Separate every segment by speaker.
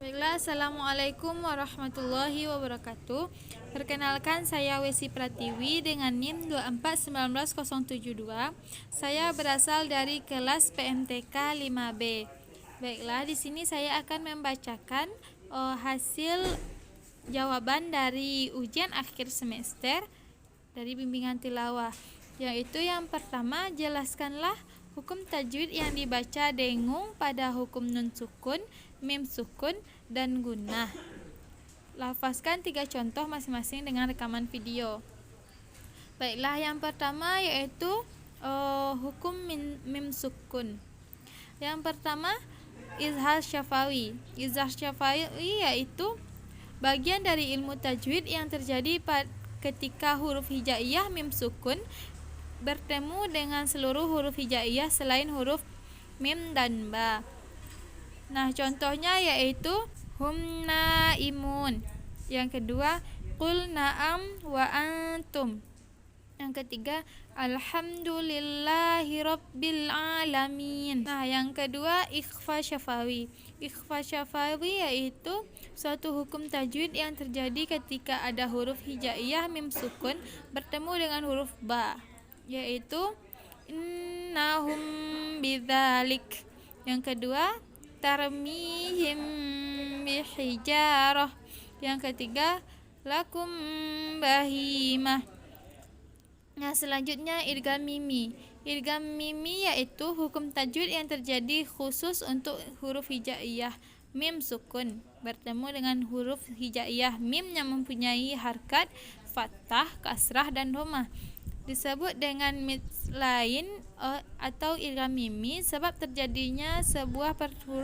Speaker 1: Baiklah, Assalamualaikum warahmatullahi wabarakatuh. Perkenalkan, saya Wesi Pratiwi dengan NIM 2419072. Saya berasal dari kelas PMTK 5B. Baiklah, di sini saya akan membacakan hasil jawaban dari ujian akhir semester dari bimbingan tilawah, yaitu yang pertama, jelaskanlah hukum tajwid yang dibaca dengung pada hukum nun sukun, mim sukun, dan gunnah. Lafazkan 3 contoh masing-masing dengan rekaman video. Baiklah, yang pertama yaitu hukum mim sukun. Yang pertama, izhar syafawi. Izhar syafawi yaitu bagian dari ilmu tajwid yang terjadi ketika huruf hijaiyah mim sukun bertemu dengan seluruh huruf hijaiyah selain huruf mim dan ba. Nah, contohnya yaitu hum naimun. Yang kedua, qul na'am wa antum. Yang ketiga, alhamdulillahi rabbil alamin. Nah, yang kedua, ikhfa syafawi. Ikhfa syafawi yaitu suatu hukum tajwid yang terjadi ketika ada huruf hijaiyah mim sukun bertemu dengan huruf ba, yaitu innahum bidzalik. Yang kedua, tarmihim bihijarah. Yang ketiga, lakum bahimah. Nah, selanjutnya idgham mimi. Idgham mimi yaitu hukum tajwid yang terjadi khusus untuk huruf hijaiyah mim sukun bertemu dengan huruf hijaiyah mim yang mempunyai harkat fathah, kasrah, dan dhammah. Disebut dengan lain atau idgham mimi sebab terjadinya sebuah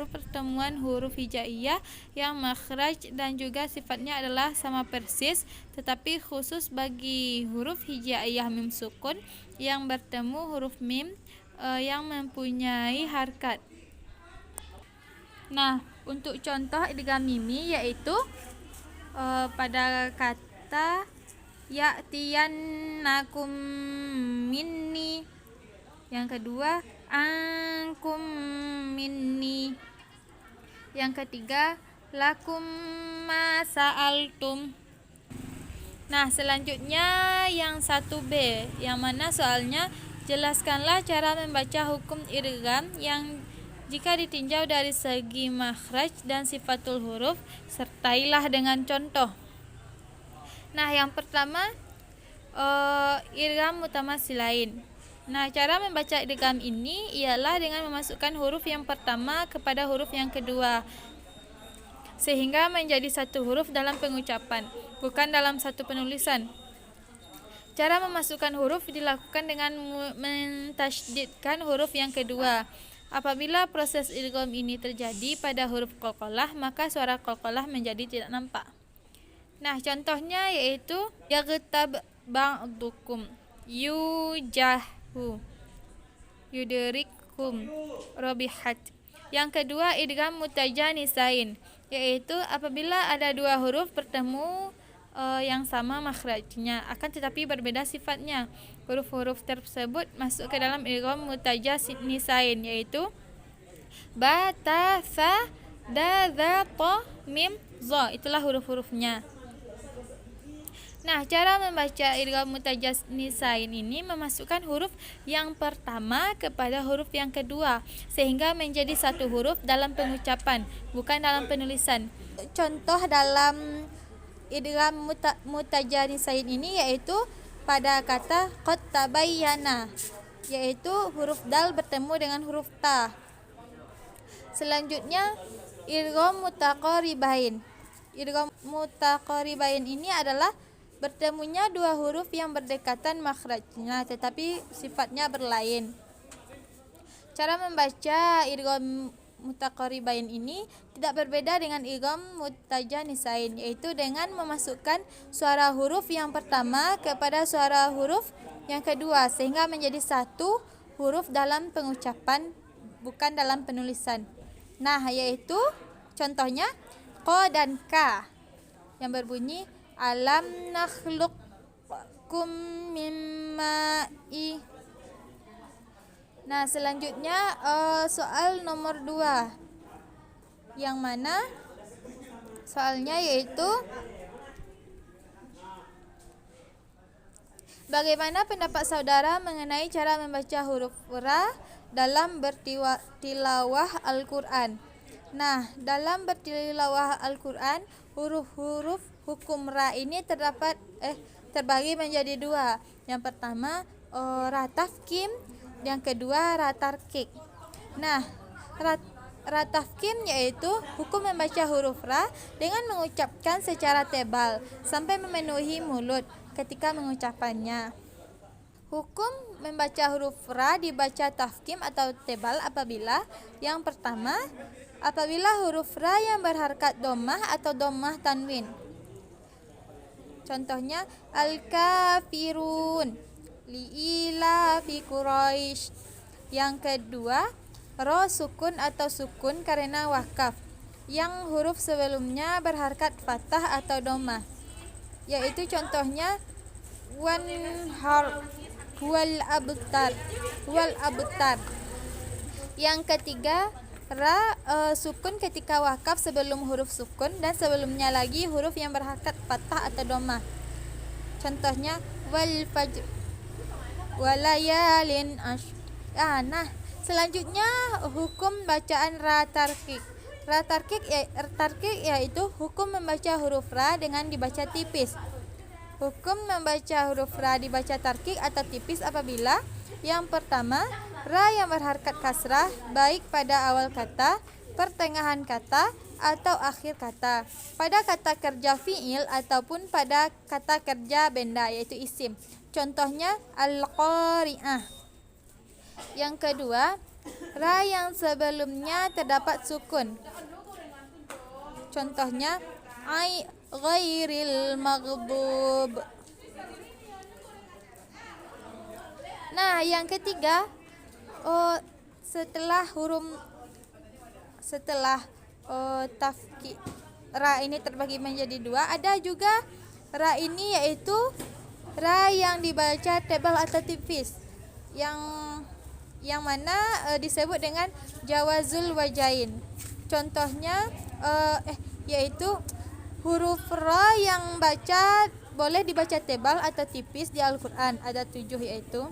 Speaker 1: pertemuan huruf hijaiyah yang makhraj dan juga sifatnya adalah sama persis, tetapi khusus bagi huruf hijaiyah mim sukun yang bertemu huruf mim yang mempunyai harkat. Nah, untuk contoh idgham mimi yaitu pada kata ya'tiyannakum minni. Yang kedua, ankum minni. Yang ketiga, lakum ma sa'altum. Nah, selanjutnya yang 1B, yang mana soalnya jelaskanlah cara membaca hukum idgham yang jika ditinjau dari segi makhraj dan sifatul huruf, sertailah dengan contoh. Nah, yang pertama idgham mutamatsilain. Nah, cara membaca idgham ini ialah dengan memasukkan huruf yang pertama kepada huruf yang kedua sehingga menjadi satu huruf dalam pengucapan, bukan dalam satu penulisan. Cara memasukkan huruf dilakukan dengan mentasydidkan huruf yang kedua. Apabila proses idgham ini terjadi pada huruf qalqalah, maka suara qalqalah menjadi tidak nampak. Nah, contohnya yaitu yaghtab ba'dukum, yujahu, yudrikum, robihat. Yang kedua, idgham mutajanisain, yaitu apabila ada dua huruf bertemu yang sama makhrajnya akan tetapi berbeda sifatnya. Huruf-huruf tersebut masuk ke dalam idgham mutajanisain, yaitu ba, ta, sa, da, za, ta, mim, za. Itulah huruf-hurufnya. Nah, cara membaca idgham mutajanisain ini memasukkan huruf yang pertama kepada huruf yang kedua sehingga menjadi satu huruf dalam pengucapan, bukan dalam penulisan. Contoh dalam idgham mutajanisain ini yaitu pada kata qad tabayyana, yaitu huruf dal bertemu dengan huruf ta. Selanjutnya idgham mutaqaribain. Idgham mutaqaribain ini adalah bertemunya dua huruf yang berdekatan makhrajnya tetapi sifatnya berlain. Cara membaca idgham mutaqaribain ini tidak berbeda dengan idgham mutajanisain, yaitu dengan memasukkan suara huruf yang pertama kepada suara huruf yang kedua sehingga menjadi satu huruf dalam pengucapan, bukan dalam penulisan. Nah, yaitu contohnya qa dan ka yang berbunyi alam nakhluqkum mim ma'i. Nah, selanjutnya soal nomor 2, yang mana Soalnya yaitu bagaimana pendapat saudara mengenai cara membaca huruf ra dalam bertilawah Al-Quran? Nah, dalam bertilawah Al-Quran, huruf-huruf hukum ra ini terbagi menjadi dua. Yang pertama ra tafkim, yang kedua ra tarkik. Nah, ra tafkim yaitu hukum membaca huruf ra dengan mengucapkan secara tebal sampai memenuhi mulut ketika mengucapannya. Hukum membaca huruf ra dibaca tafkim atau tebal apabila yang pertama, apabila huruf ra yang berharkat dhammah atau dhammah tanwin. Contohnya al-kafirun, li'ilafi Quraisy. Yang kedua, ro sukun atau sukun karena wakaf yang huruf sebelumnya berharkat fathah atau dhammah, yaitu contohnya wan har wal abtar. Yang ketiga, ra sukun ketika wakaf sebelum huruf sukun dan sebelumnya lagi huruf yang berharkat fathah atau dhammah. Contohnya wal fajr walayalin ash. Nah, selanjutnya hukum bacaan ra tarkik. Ra tarkik yaitu hukum membaca huruf ra dengan dibaca tipis. Hukum membaca huruf ra dibaca tarkik atau tipis apabila yang pertama, ra yang berharkat kasrah baik pada awal kata, pertengahan kata, atau akhir kata, pada kata kerja fi'il ataupun pada kata kerja benda yaitu isim. Contohnya al-qari'ah. Yang kedua, ra yang sebelumnya terdapat sukun. Contohnya ghairil maghdub. Nah, yang ketiga, setelah tafki ra ini terbagi menjadi dua, ada juga ra ini yaitu ra yang dibaca tebal atau tipis, yang mana disebut dengan jawazul wajain. Contohnya yaitu huruf ra yang boleh dibaca tebal atau tipis di Al-Quran ada 7, yaitu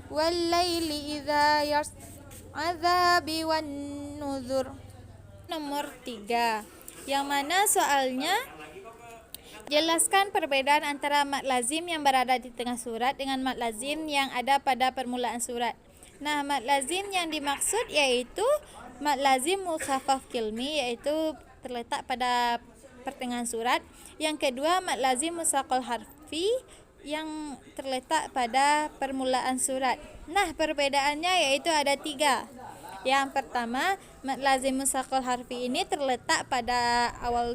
Speaker 1: wal-laili idza azabi wan nuzur. Nomor 3, yang mana soalnya jelaskan perbedaan antara mad lazim yang berada di tengah surat dengan mad lazim yang ada pada permulaan surat. Nah, mad lazim yang dimaksud yaitu mad lazim mukhaffaf kilmi, yaitu terletak pada pertengahan surat. Yang kedua, mad lazim musaqal harfi yang terletak pada permulaan surat. Nah, perbedaannya yaitu ada 3. Yang pertama, mad lazim musaqal harfi ini terletak pada awal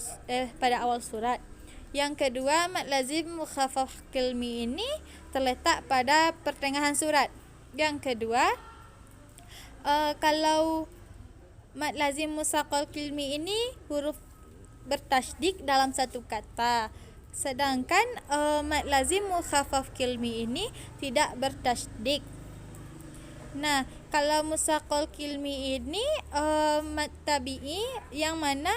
Speaker 1: surat. Yang kedua, mad lazim mukhaffaf kilmi ini terletak pada pertengahan surat. Yang kedua, kalau mad lazim musaqal kilmi ini huruf bertasydid dalam satu kata, sedangkan mad lazim mukhaffaf kilmi ini tidak bertasydid. Nah, kalau musaqal kilmi ini mad tabi'i yang mana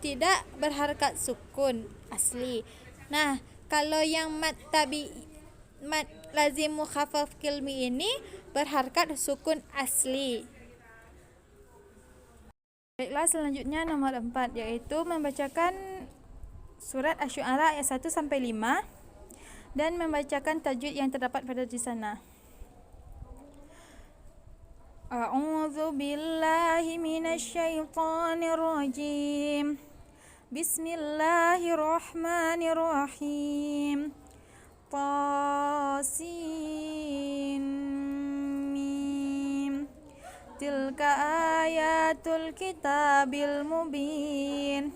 Speaker 1: tidak berharkat sukun asli. Nah, kalau yang mad lazim mukhaffaf kilmi ini berharkat sukun asli. Baiklah, selanjutnya nomor 4, yaitu membacakan surat Asy-Syu'ara ayat 1 sampai 5 dan membacakan tajwid yang terdapat pada di sana. A'udzu billahi minasy syaithanir rajim. Bismillahirrahmanirrahim. Tasin mim. Tilka ayatul kitabil mubin.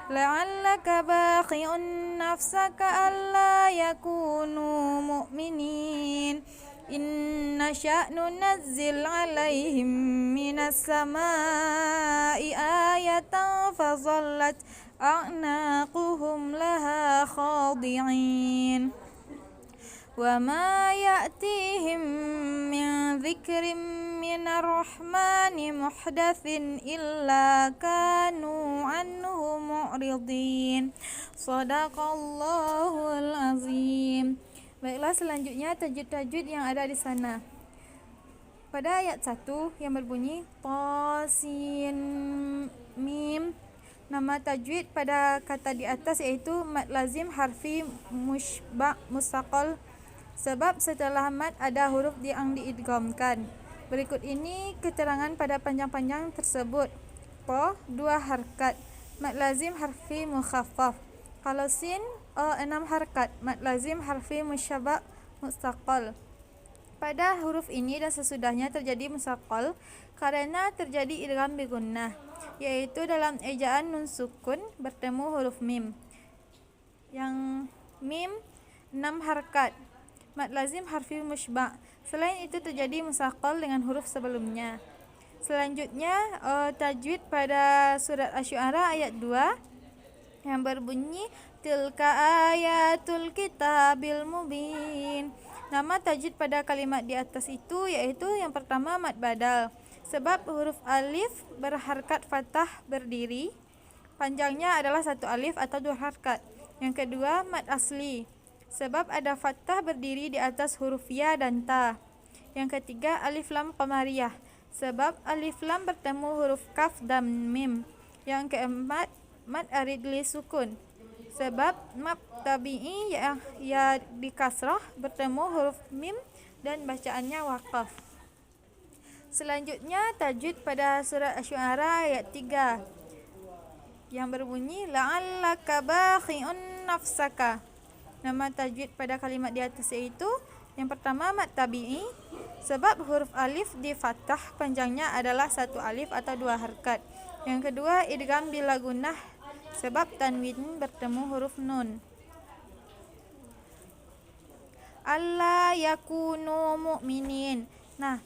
Speaker 1: La'allaka baqi'un nafsaka alla yakunu mu'minin. Inna sya'nu nazzil 'alaihim minas samaa'i ayatan fazallat a'naquhum laha khadi'in. Wa ma ya'tihim min dzikrin minar rahmani muhdatsin illa kanu anhu mu'ridin. Shadaqallahul azim. Baiklah, selanjutnya tajwid-tajwid yang ada di sana. Pada ayat 1 yang berbunyi Tasin Mim, nama tajwid pada kata di atas yaitu mad lazim harfi musyba' mustaqal, sebab setelah mad ada huruf yang diidghamkan. Berikut ini keterangan pada panjang-panjang tersebut. Po 2 harkat, mad lazim harfi mukhaffaf. Kalau sin 6 harkat, mad lazim harfi musyba' mustaqal. Pada huruf ini dan sesudahnya terjadi musaqqal karena terjadi idgham bi gunnah, yaitu dalam ejaan nun sukun bertemu huruf mim. Yang mim 6 harkat, mad lazim harfi musyba'. Selain itu terjadi musaqqal dengan huruf sebelumnya. Selanjutnya tajwid pada surat Asy-Syu'ara ayat 2 yang berbunyi tilka ayatul kitabil mubin. Nama tajwid pada kalimat di atas itu yaitu yang pertama mad badal, sebab huruf alif berharkat fathah berdiri, panjangnya adalah 1 alif atau 2 harkat. Yang kedua mad asli, sebab ada fathah berdiri di atas huruf ya dan ta. Yang ketiga alif lam qamariyah, sebab alif lam bertemu huruf kaf dan mim. Yang keempat mad aridli sukun, sebab mad tabi'i ya di kasrah bertemu huruf mim dan bacaannya waqaf. Selanjutnya tajwid pada surat Asy-Syu'ara ayat 3 yang berbunyi la'allaka bakhi'un nafsaka. Nama tajwid pada kalimat di atas yaitu yang pertama mad tabi'i, sebab huruf alif di fathah panjangnya adalah 1 alif atau 2 harkat. Yang kedua idgham bila gunnah, sebab tanwin bertemu huruf nun. Alla yakunu mu'minin. Nah,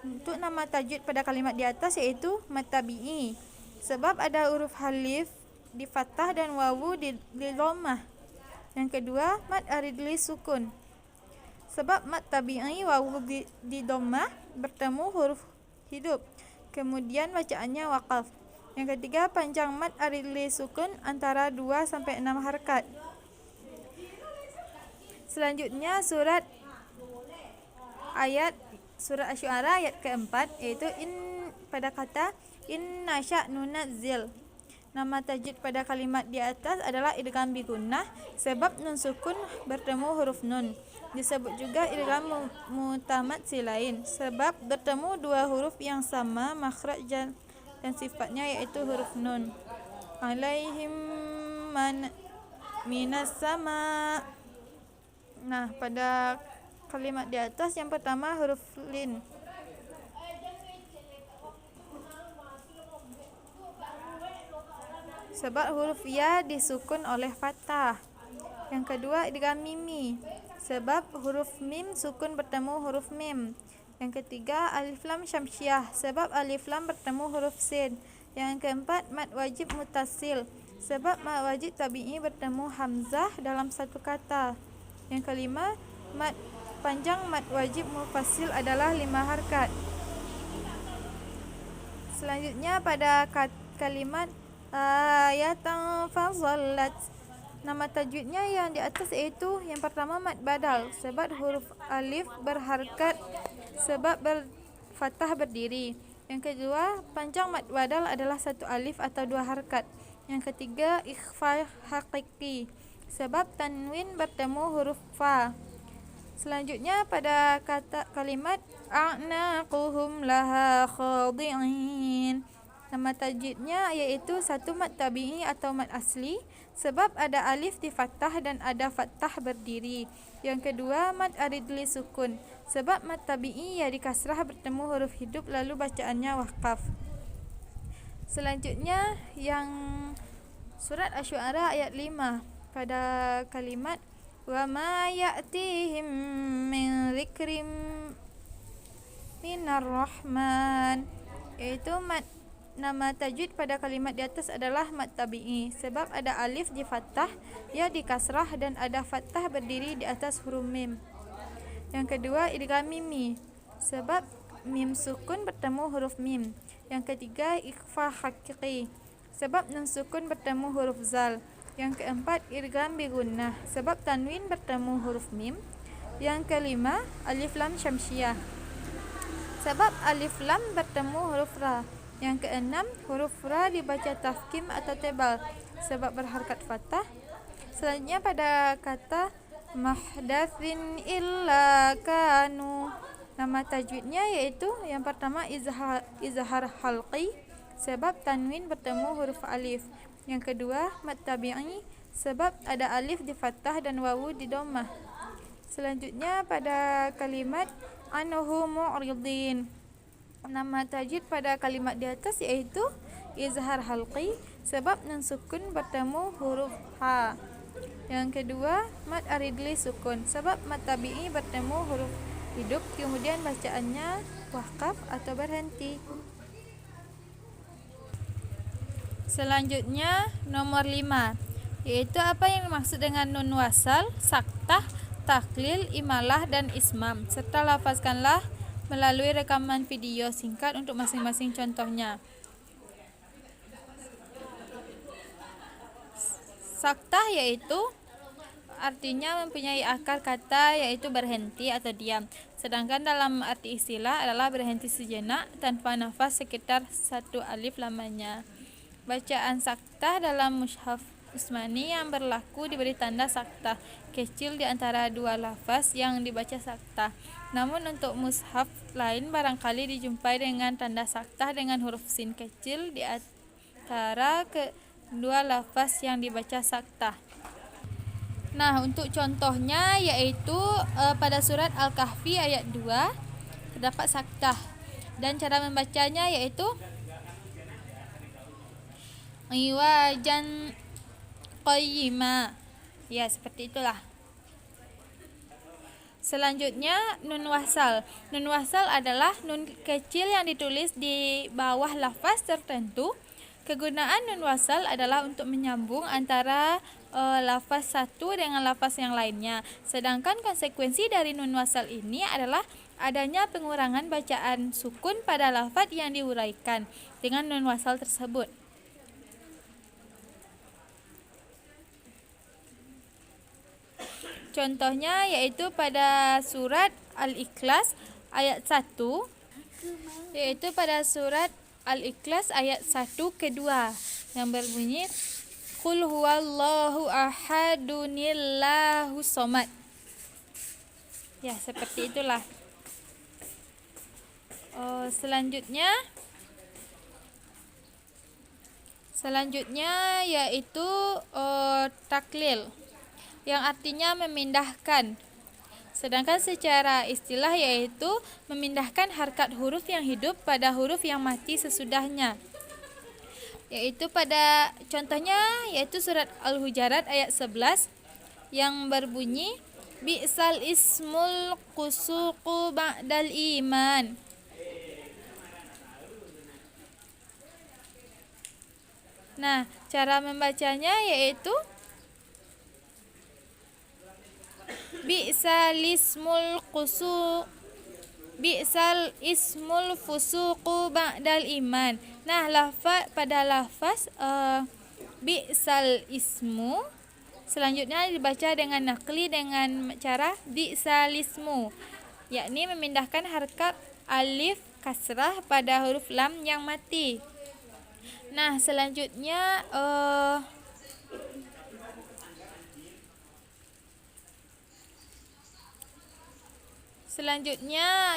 Speaker 1: untuk nama tajwid pada kalimat di atas yaitu mad tabi'i, sebab ada huruf alif di fathah dan wawu di dhammah. Yang kedua mad aridli sukun, sebab mad tabi'i wawu di dhammah bertemu huruf hidup, kemudian bacaannya waqaf. Yang ketiga panjang mad aridli sukun antara 2 sampai 6 harkat. Selanjutnya surat Asy-Syu'ara ayat keempat yaitu pada kata inna sya' nunazzil. Nama tajwid pada kalimat di atas adalah idgham bi gunnah, sebab nun sukun bertemu huruf nun. Disebut juga idgham mutamatsilain, sebab bertemu 2 huruf yang sama makhraj dan sifatnya yaitu huruf nun. Alaihim minas sama. Nah, pada kalimat di atas yang pertama huruf lin, sebab huruf ya disukun oleh fathah. Yang kedua idgham mimi, sebab huruf mim sukun bertemu huruf mim. Yang ketiga alif lam syamsiah, sebab alif lam bertemu huruf sin. Yang keempat mad wajib mutasil, sebab mad wajib tabi'i bertemu hamzah dalam satu kata. Yang kelima panjang mad wajib mufasil adalah 5 harkat. Selanjutnya pada kalimat ayatan fazallat, nama tajwidnya yang di atas yaitu yang pertama mad badal, sebab huruf alif berharkat sebab fathah berdiri. Yang kedua panjang mad badal adalah 1 alif atau 2 harkat. Yang ketiga ikhfa haqiqi, sebab tanwin bertemu huruf fa. Selanjutnya pada kalimat a'naquhum laha khadi'in, nama tajwidnya yaitu 1 mad tabi'i atau mad asli, sebab ada alif di fathah dan ada fathah berdiri. Yang kedua mad aridli sukun, sebab mad tabi'i ya di kasrah bertemu huruf hidup lalu bacaannya waqaf. Selanjutnya yang surat Asy-Syu'ara ayat 5 pada kalimat wa ma ya'tihim min dzikrim minar rahman, yaitu nama tajwid pada kalimat di atas adalah mad tabi'i, sebab ada alif di fathah ya di kasrah dan ada fathah berdiri di atas huruf mim. Yang kedua idgham mimi, sebab mim sukun bertemu huruf mim. Yang ketiga ikhfa haqiqi, sebab nun sukun bertemu huruf zal. Yang keempat, idgham bi gunnah, sebab tanwin bertemu huruf mim. Yang kelima, alif lam syamsiah, sebab alif lam bertemu huruf ra. Yang keenam, huruf ra dibaca tafkhim atau tebal, sebab berharkat fathah. Selanjutnya pada kata mahdatsin illa kanu, nama tajwidnya yaitu yang pertama izhar halqi, sebab tanwin bertemu huruf alif. Yang kedua, mad tabi'i, sebab ada alif di fathah dan wawu di dhammah. Selanjutnya pada kalimat anhu mu'ridin, nama tajwid pada kalimat di atas yaitu izhar halqi, sebab nun sukun bertemu huruf ha. Yang kedua, mad aridli sukun, sebab mad tabi'i bertemu huruf hidup, kemudian bacaannya waqaf atau berhenti. Selanjutnya nomor 5, yaitu apa yang dimaksud dengan nun wasal, saktah, taklil, imalah, dan ismam, serta lafazkanlah melalui rekaman video singkat untuk masing-masing contohnya. Saktah yaitu artinya mempunyai akar kata yaitu berhenti atau diam, sedangkan dalam arti istilah adalah berhenti sejenak tanpa nafas sekitar 1 alif lamanya. Bacaan saktah dalam mushaf Utsmani yang berlaku diberi tanda saktah kecil di antara 2 lafaz yang dibaca saktah. Namun untuk mushaf lain barangkali dijumpai dengan tanda saktah dengan huruf sin kecil di antara kedua lafaz yang dibaca saktah. Nah, untuk contohnya yaitu pada surat Al-Kahfi ayat 2 terdapat saktah, dan cara membacanya yaitu iwajan qayyima. Ya, seperti itulah. Selanjutnya nun wasal. Nun wasal adalah nun kecil yang ditulis di bawah lafaz tertentu. Kegunaan nun wasal adalah untuk menyambung antara lafaz satu dengan lafaz yang lainnya. Sedangkan konsekuensi dari nun wasal ini adalah adanya pengurangan bacaan sukun pada lafaz yang diuraikan dengan nun wasal tersebut. Contohnya yaitu pada surat Al-Ikhlas ayat 1, yaitu pada surat Al-Ikhlas ayat 1 kedua yang berbunyi Qul huwallahu ahadunillahu somad. Ya, seperti itulah. Selanjutnya yaitu taklil, yang artinya memindahkan. Sedangkan secara istilah yaitu memindahkan harkat huruf yang hidup pada huruf yang mati sesudahnya. Yaitu pada contohnya yaitu surat Al-Hujarat ayat 11 yang berbunyi bi'sal ismul qusuqu ba'dal iman. Nah, cara membacanya yaitu bi'sal ismul fusuqu ba'dal iman. Nah, pada lafaz bi'sal ismu selanjutnya dibaca dengan nakli dengan cara bi'sal ismu, yakni memindahkan harkat alif kasrah pada huruf lam yang mati. Nah, selanjutnya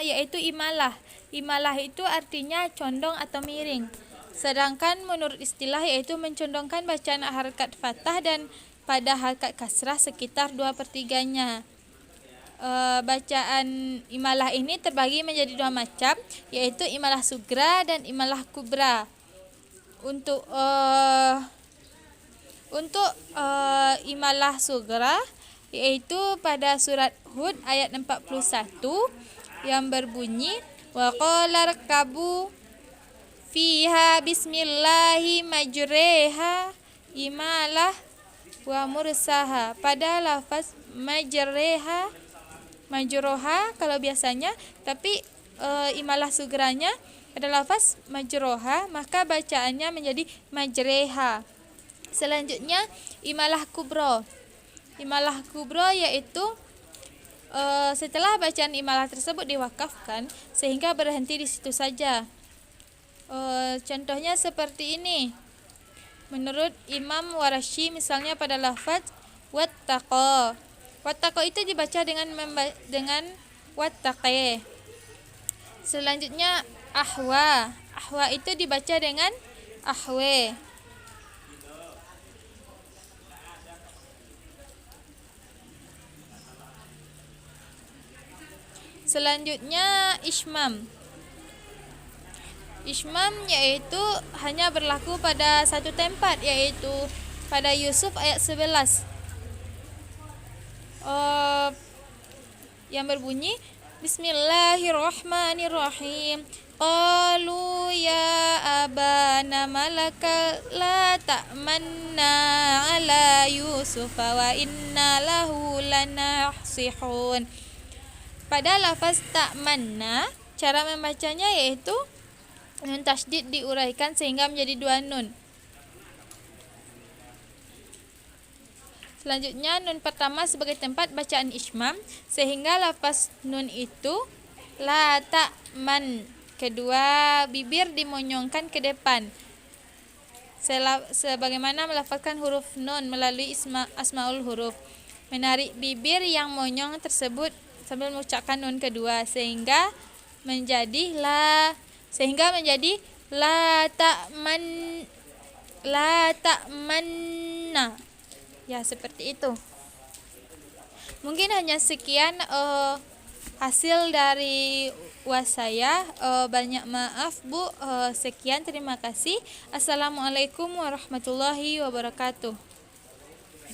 Speaker 1: yaitu imalah. Imalah itu artinya condong atau miring. Sedangkan menurut istilah yaitu mencondongkan bacaan harkat fathah dan pada harkat kasrah sekitar 2/3-nya. Bacaan imalah ini terbagi menjadi 2 macam, yaitu imalah sugra dan imalah kubra. Untuk imalah sugra yaitu pada surat Hud ayat 41 yang berbunyi wa qala rakabu fiha bismillahi majreha imalah wa mursaha. Pada lafaz majroha kalau biasanya, tapi imalah sugranya Pada lafaz majroha maka bacaannya menjadi majreha. Selanjutnya imalah kubro. Imalah kubro yaitu setelah bacaan imalah tersebut diwakafkan sehingga berhenti di situ saja. Contohnya seperti ini. Menurut Imam Warasyi misalnya pada lafaz wattaqo. Wattaqo itu dibaca dengan wattaqe. Selanjutnya ahwa. Ahwa itu dibaca dengan ahwe. Selanjutnya ismam. Ismam yaitu hanya berlaku pada satu tempat, yaitu pada Yusuf ayat 11 yang berbunyi Bismillahirrahmanirrahim. Qalu ya abana malaka la ta'manna ala Yusuf wa inna lahu lanahsihun. Pada lafaz ta'manna, cara membacanya yaitu nun tasydid diuraikan sehingga menjadi 2 nun. Selanjutnya nun pertama sebagai tempat bacaan ismam sehingga lafaz nun itu la ta'man. Kedua, bibir dimonyongkan ke depan sebagaimana melafazkan huruf nun melalui asmaul huruf. Menarik bibir yang monyong tersebut sambil mengucapkan nun kedua sehingga menjadi la ta'manna. Ya, seperti itu. Mungkin hanya sekian hasil dari uas saya. Banyak maaf Bu. Sekian, terima kasih. Assalamualaikum warahmatullahi wabarakatuh.